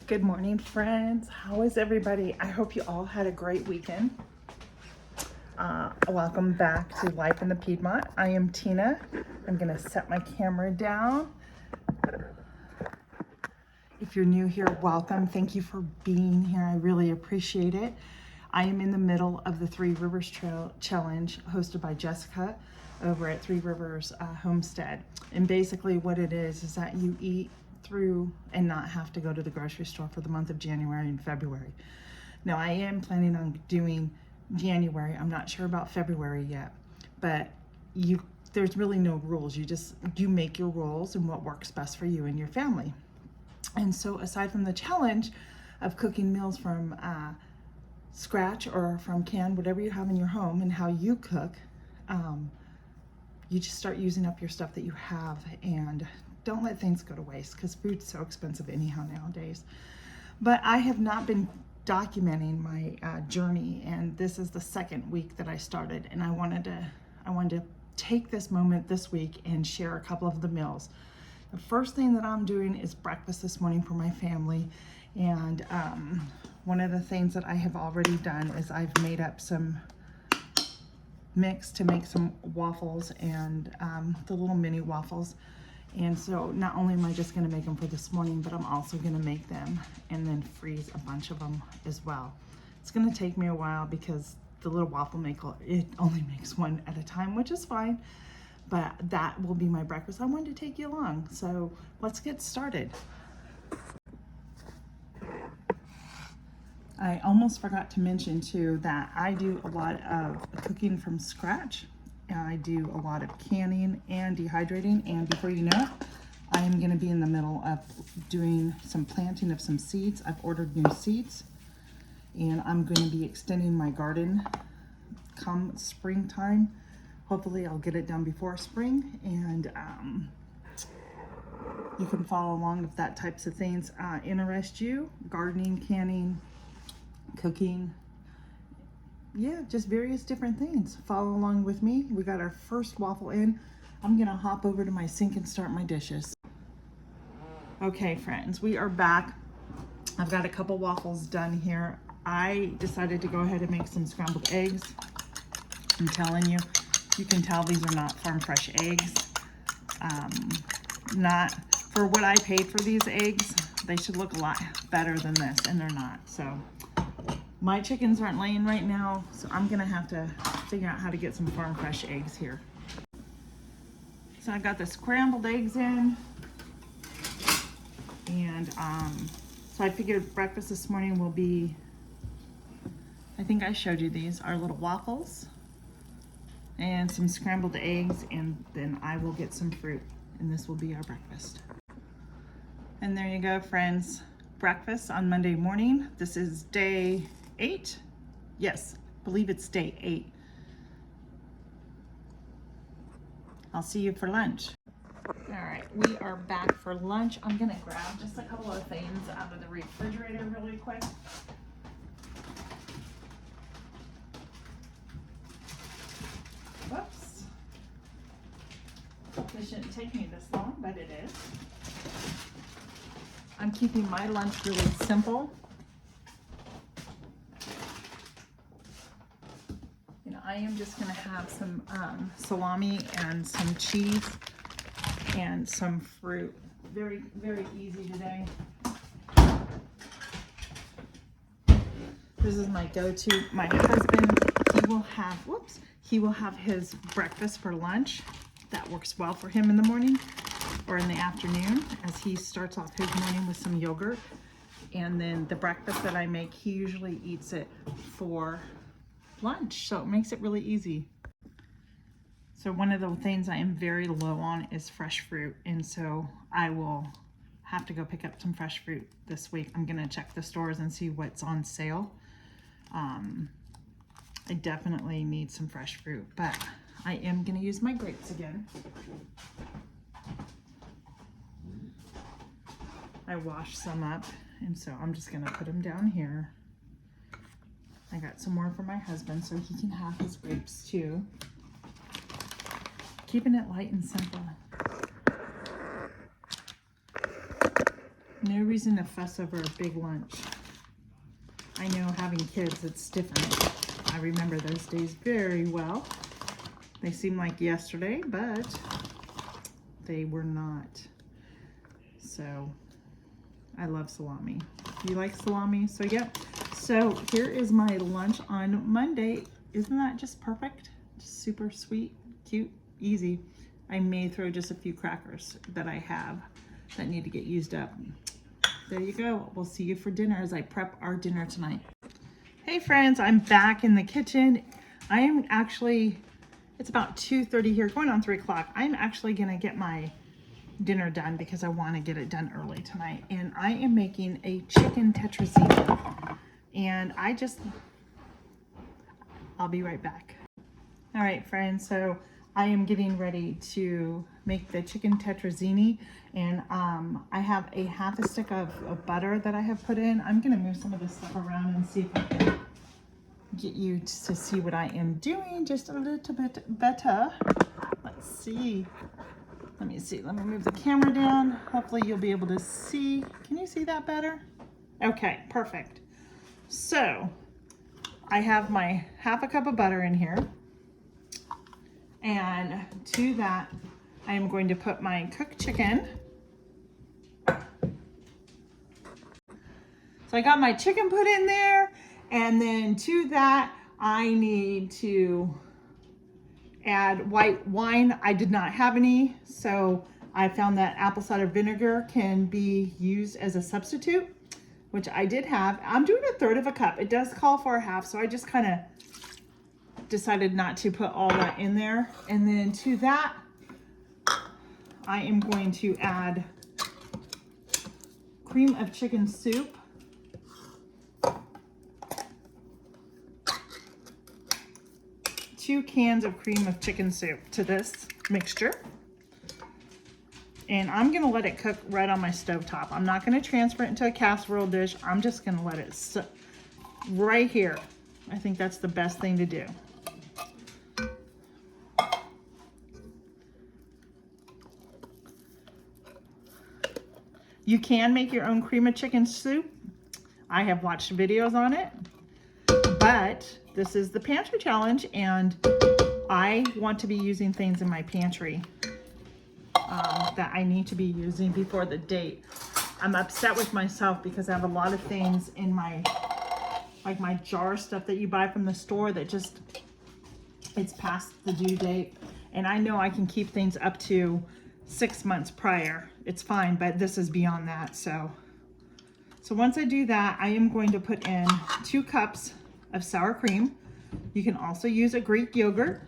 Good morning, friends. How is everybody? I hope you all had a great weekend. Welcome back to Life in the Piedmont. I am Tina. I'm gonna set my camera down. If you're new here, welcome. Thank you for being here. I really appreciate it. I am in the middle of the Three Rivers Trail Challenge hosted by Jessica over at Three Rivers Homestead. And basically what it is that you eat through and not have to go to the grocery store for the month of January and February. Now I am planning on doing January. I'm not sure about February yet, but there's really no rules. You make your rules and what works best for you and your family. And so aside from the challenge of cooking meals from scratch or from canned, whatever you have in your home and how you cook, you just start using up your stuff that you have and don't let things go to waste because food's so expensive anyhow nowadays. But I have not been documenting my journey, and this is the second week that I started, and I wanted to take this moment this week and share a couple of the meals. The first thing that I'm doing is breakfast this morning for my family, and one of the things that I have already done is I've made up some mix to make some waffles and the little mini waffles. And so not only am I just going to make them for this morning, but I'm also going to make them and then freeze a bunch of them as well. It's going to take me a while because the little waffle maker, it only makes one at a time, which is fine. But that will be my breakfast. I wanted to take you along. So let's get started. I almost forgot to mention too that I do a lot of cooking from scratch. I do a lot of canning and dehydrating, and before you know it, I am going to be in the middle of doing some planting of some seeds. I've ordered new seeds, and I'm going to be extending my garden come springtime. Hopefully I'll get it done before spring, and you can follow along if that types of things interest you. Gardening, canning, cooking, yeah, just various different things. Follow along with me. We got our first waffle in. I'm gonna hop over to my sink and start my dishes. Okay, friends, we are back. I've got a couple waffles done here. I decided to go ahead and make some scrambled eggs. I'm telling you, you can tell these are not farm fresh eggs. Not for what I paid for these eggs. They should look a lot better than this, and they're not. So my chickens aren't laying right now, so I'm gonna have to figure out how to get some farm fresh eggs here. So I got the scrambled eggs in, and so I figured breakfast this morning will be, I think I showed you these, our little waffles and some scrambled eggs, and then I will get some fruit, and this will be our breakfast. And there you go, friends. Breakfast on Monday morning. This is day 8. Yes, I believe it's day 8. I'll see you for lunch. All right, we are back for lunch. I'm gonna grab just a couple of things out of the refrigerator really quick. Whoops. This shouldn't take me this long, but it is. I'm keeping my lunch really simple. I am just going to have some salami and some cheese and some fruit. Very, very easy today. This is my go-to. My husband, he will have his breakfast for lunch. That works well for him in the morning or in the afternoon as he starts off his morning with some yogurt. And then the breakfast that I make, he usually eats it for lunch, so it makes it really easy. So one of the things I am very low on is fresh fruit, and so I will have to go pick up some fresh fruit this week. I'm gonna check the stores and see what's on sale. I definitely need some fresh fruit, but I am gonna use my grapes again. I washed some up, and so I'm just gonna put them down here. I got some more for my husband so he can have his grapes too. Keeping it light and simple. No reason to fuss over a big lunch. I know having kids, it's different. I remember those days very well. They seem like yesterday, but they were not. So I love salami. You like salami? So yep. So here is my lunch on Monday. Isn't that just perfect? Just super sweet, cute, easy. I may throw just a few crackers that I have that need to get used up. There you go. We'll see you for dinner as I prep our dinner tonight. Hey friends, I'm back in the kitchen. I am actually, it's about 2:30 here, going on 3 o'clock. I'm actually gonna get my dinner done because I wanna get it done early tonight. And I am making a chicken tetrazzini. And I'll be right back. All right friends, so I am getting ready to make the chicken tetrazzini, and I have a half a stick of butter that I have put in. I'm gonna move some of this stuff around and see if I can get you to see what I am doing just a little bit better. Let's see. Let me see. Let me move the camera down. Hopefully you'll be able to see. Can you see that better? Okay, perfect. So I have my half a cup of butter in here. And to that, I am going to put my cooked chicken. So I got my chicken put in there, and then to that, I need to add white wine. I did not have any, so I found that apple cider vinegar can be used as a substitute, which I did have. I'm doing 1/3 of a cup. It does call for a half, so I just kind of decided not to put all that in there. And then to that, I am going to add cream of chicken soup. Two cans of cream of chicken soup to this mixture. And I'm gonna let it cook right on my stovetop. I'm not gonna transfer it into a casserole dish. I'm just gonna let it sit right here. I think that's the best thing to do. You can make your own cream of chicken soup. I have watched videos on it, but this is the pantry challenge, and I want to be using things in my pantry that I need to be using before the date. I'm upset with myself because I have a lot of things in my, like my jar stuff that you buy from the store that just, it's past the due date. And I know I can keep things up to 6 months prior. It's fine, but this is beyond that. So once I do that, I am going to put in 2 cups of sour cream. You can also use a Greek yogurt.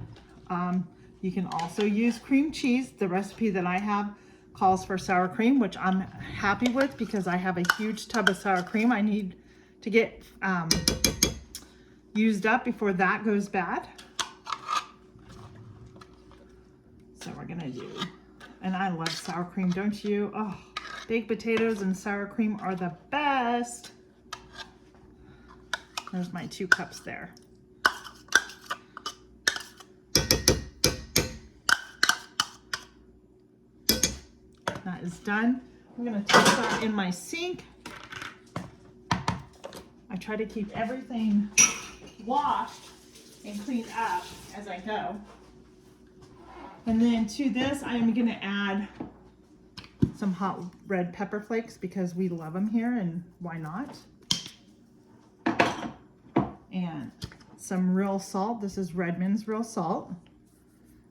You can also use cream cheese. The recipe that I have calls for sour cream, which I'm happy with because I have a huge tub of sour cream I need to get used up before that goes bad. So we're gonna do, and I love sour cream, don't you? Oh, baked potatoes and sour cream are the best. There's my 2 cups there. That is done. I'm gonna toss that in my sink. I try to keep everything washed and cleaned up as I go. And then to this, I am gonna add some hot red pepper flakes because we love them here, and why not? And some real salt. This is Redmond's real salt.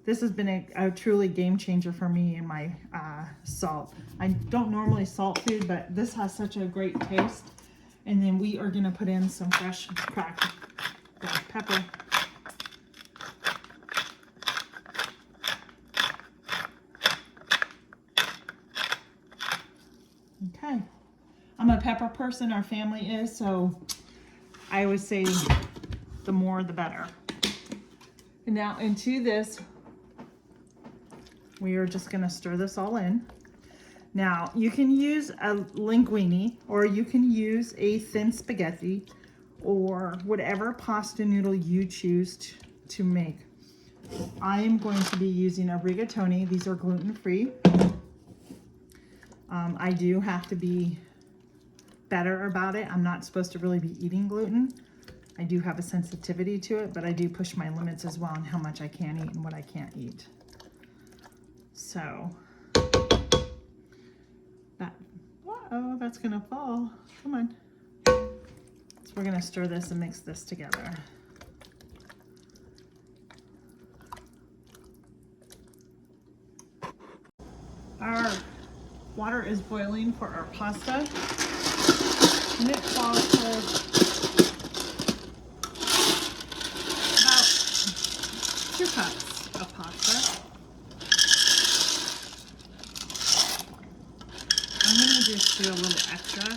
This has been a truly game changer for me in my salt. I don't normally salt food, but this has such a great taste. And then we are gonna put in some fresh cracked black pepper. Okay, I'm a pepper person, our family is, so I always say the more the better. And now into this, we are just gonna stir this all in. Now, you can use a linguine, or you can use a thin spaghetti, or whatever pasta noodle you choose to make. I am going to be using a rigatoni. These are gluten-free. I do have to be better about it. I'm not supposed to really be eating gluten. I do have a sensitivity to it, but I do push my limits as well on how much I can eat and what I can't eat. So that, uh-oh, that's gonna fall. Come on. So we're gonna stir this and mix this together. Our water is boiling for our pasta, and it calls for about 2 cups of pasta. I'm going to just do a little extra,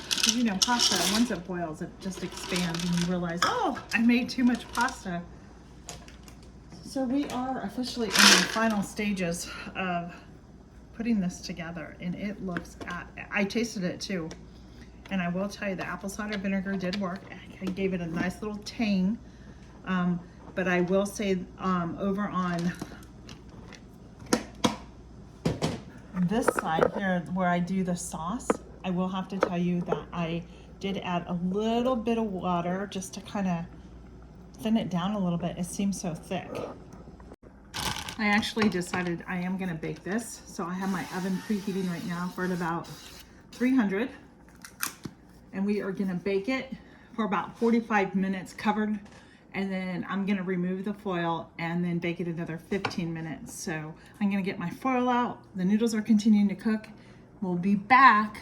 because you know pasta, once it boils, it just expands and you realize, oh, I made too much pasta. So we are officially in the final stages of putting this together, and it looks, I tasted it too, and I will tell you the apple cider vinegar did work. I gave it a nice little tang, but I will say over on this side here where I do the sauce, I will have to tell you that I did add a little bit of water just to kind of thin it down a little bit. It seems so thick. I actually decided I am going to bake this. So I have my oven preheating right now for at about 300. And we are going to bake it for about 45 minutes covered. And then I'm going to remove the foil and then bake it another 15 minutes. So I'm going to get my foil out. The noodles are continuing to cook. We'll be back.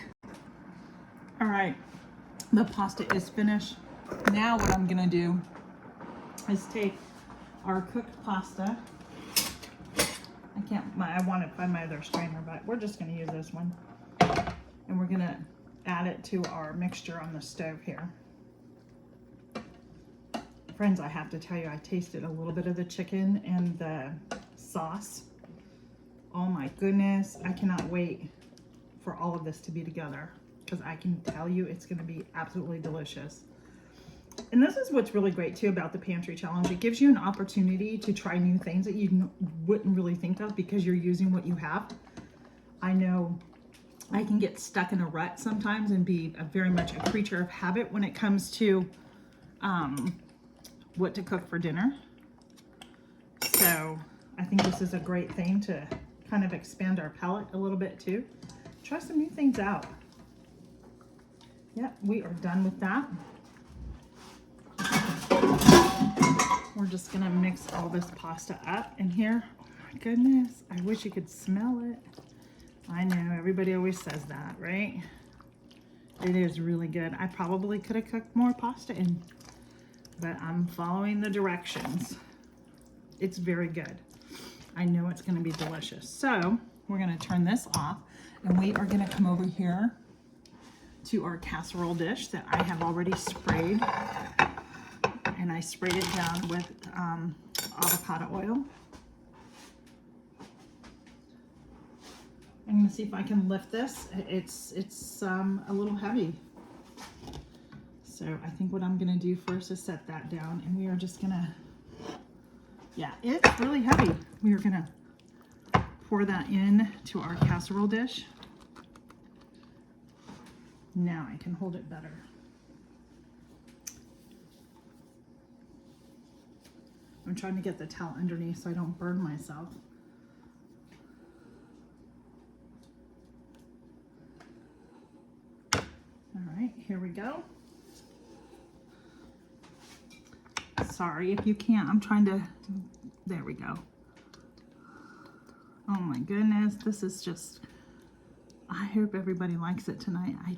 All right, the pasta is finished. Now what I'm going to do is take our cooked pasta. I want to find my other strainer, but we're just going to use this one. And we're going to add it to our mixture on the stove here. Friends, I have to tell you, I tasted a little bit of the chicken and the sauce. Oh my goodness, I cannot wait for all of this to be together, because I can tell you it's going to be absolutely delicious. And this is what's really great too about the pantry challenge. It gives you an opportunity to try new things that you wouldn't really think of because you're using what you have. I know I can get stuck in a rut sometimes and be very much a creature of habit when it comes to what to cook for dinner. So I think this is a great thing to kind of expand our palate a little bit too. Try some new things out. Yep, we are done with that. We're just gonna mix all this pasta up in here. Oh my goodness, I wish you could smell it. I know, everybody always says that, right? It is really good. I probably could have cooked more pasta in, but I'm following the directions. It's very good. I know it's gonna be delicious. So we're gonna turn this off, and we are gonna come over here to our casserole dish that I have already sprayed. And I sprayed it down with avocado oil. I'm gonna see if I can lift this. It's a little heavy. So I think what I'm gonna do first is set that down, and we are just gonna, yeah, it's really heavy. We are gonna pour that in to our casserole dish. Now I can hold it better. I'm trying to get the towel underneath so I don't burn myself. All right, here we go. Sorry if you can't, I'm trying to, there we go. Oh my goodness, this is just, I hope everybody likes it tonight. I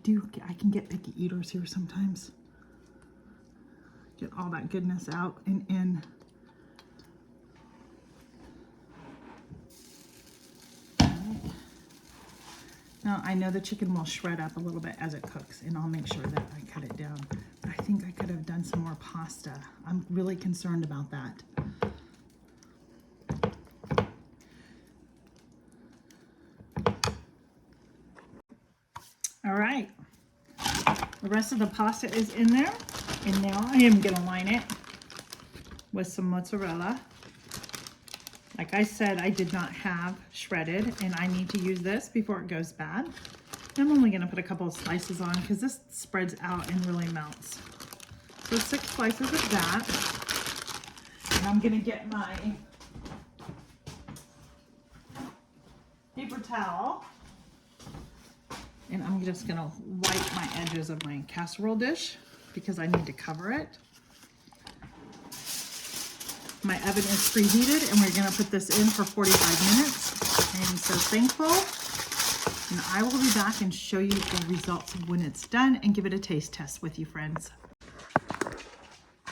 can get picky eaters here sometimes. Get all that goodness out and in. Now, I know the chicken will shred up a little bit as it cooks, and I'll make sure that I cut it down. But I think I could have done some more pasta. I'm really concerned about that. All right. The rest of the pasta is in there, and now I am going to line it with some mozzarella. Like I said, I did not have shredded, and I need to use this before it goes bad. I'm only gonna put a couple of slices on because this spreads out and really melts. So 6 slices of that. And I'm gonna get my paper towel. And I'm just gonna wipe my edges of my casserole dish because I need to cover it. My oven is preheated and we're gonna put this in for 45 minutes. I am so thankful. And I will be back and show you the results of when it's done and give it a taste test with you, friends.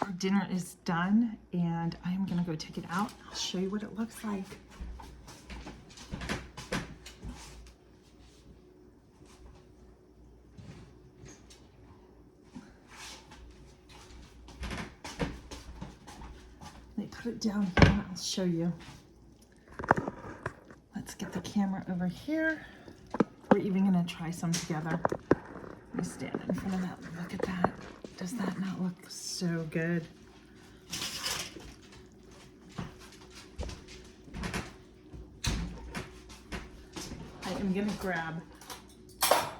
Our dinner is done and I am gonna go take it out. I'll show you what it looks like. Let me put it down here and I'll show you. Let's get the camera over here. We're even gonna try some together. Let me stand in front of that. Look at that. Does that not look so good? I am gonna grab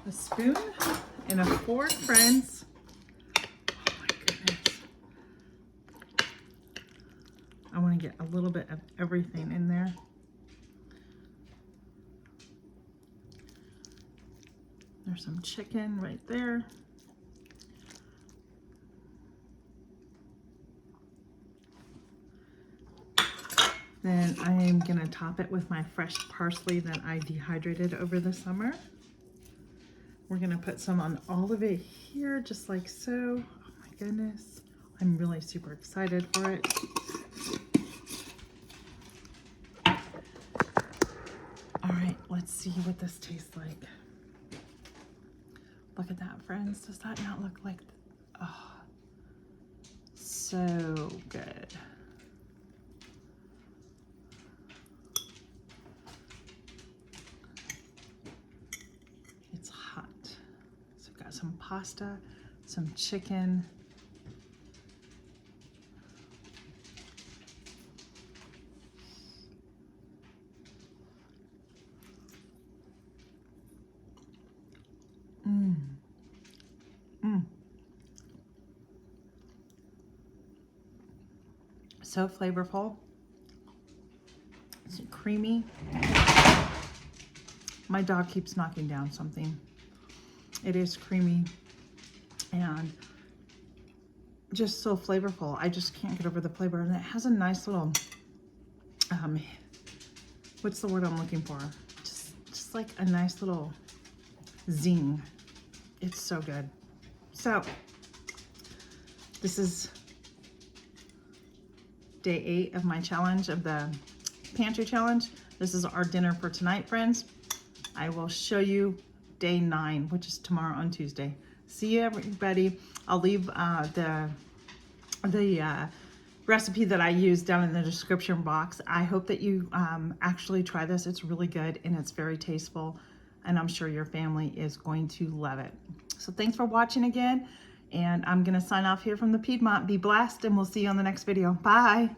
a spoon and a fork, friends. Oh my goodness. I wanna get a little bit of everything in there. There's some chicken right there. Then I am gonna top it with my fresh parsley that I dehydrated over the summer. We're gonna put some on all of it here, just like so. Oh my goodness. I'm really super excited for it. All right, let's see what this tastes like. Look at that, friends. Does that not look like, oh, so good. It's hot. So we've got some pasta, some chicken. So flavorful. It's creamy. My dog keeps knocking down something. It is creamy and just so flavorful. I just can't get over the flavor. And it has a nice little, what's the word I'm looking for? Just like a nice little zing. It's so good. So this is day 8 of my challenge, of the pantry challenge. This is our dinner for tonight, friends. I will show you day 9, which is tomorrow on Tuesday. See you, everybody. I'll leave the recipe that I use down in the description box. I hope that you actually try this. It's really good and it's very tasteful, and I'm sure your family is going to love it. So thanks for watching again, and I'm gonna sign off here from the Piedmont. Be blessed, and we'll see you on the next video. Bye.